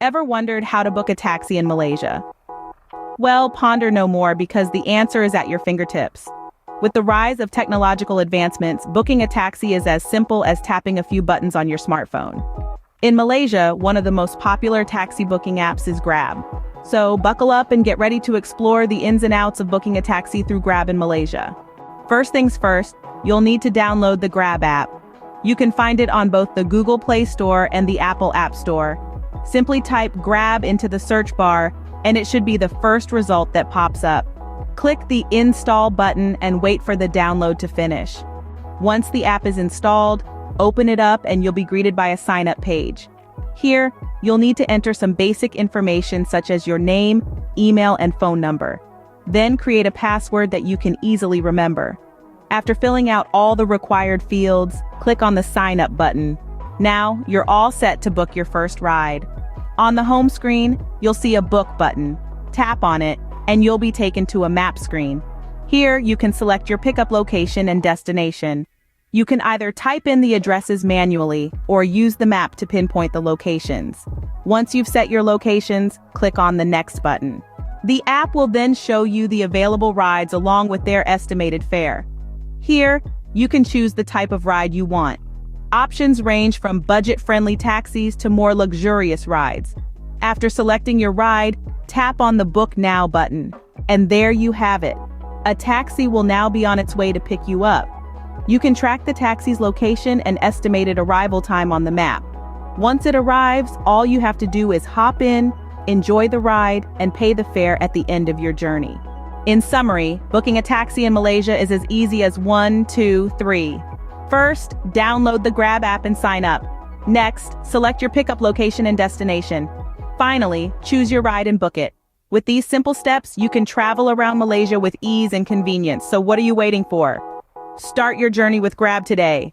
Ever wondered how to book a taxi in Malaysia? Well, ponder no more because the answer is at your fingertips. With the rise of technological advancements, booking a taxi is as simple as tapping a few buttons on your smartphone. In Malaysia, one of the most popular taxi booking apps is Grab. So buckle up and get ready to explore the ins and outs of booking a taxi through Grab in Malaysia. First things first, you'll need to download the Grab app. You can find it on both the Google Play Store and the Apple App Store. Simply type Grab into the search bar, and it should be the first result that pops up. Click the Install button and wait for the download to finish. Once the app is installed, open it up and you'll be greeted by a sign-up page. Here, you'll need to enter some basic information such as your name, email, and phone number. Then create a password that you can easily remember. After filling out all the required fields, click on the Sign Up button. Now, you're all set to book your first ride. On the home screen, you'll see a Book button. Tap on it, and you'll be taken to a map screen. Here, you can select your pickup location and destination. You can either type in the addresses manually or use the map to pinpoint the locations. Once you've set your locations, click on the Next button. The app will then show you the available rides along with their estimated fare. Here, you can choose the type of ride you want. Options range from budget-friendly taxis to more luxurious rides. After selecting your ride, tap on the Book Now button. And there you have it. A taxi will now be on its way to pick you up. You can track the taxi's location and estimated arrival time on the map. Once it arrives, all you have to do is hop in, enjoy the ride, and pay the fare at the end of your journey. In summary, booking a taxi in Malaysia is as easy as 1, 2, 3. First, download the Grab app and sign up. Next, select your pickup location and destination. Finally, choose your ride and book it. With these simple steps, you can travel around Malaysia with ease and convenience. So what are you waiting for? Start your journey with Grab today.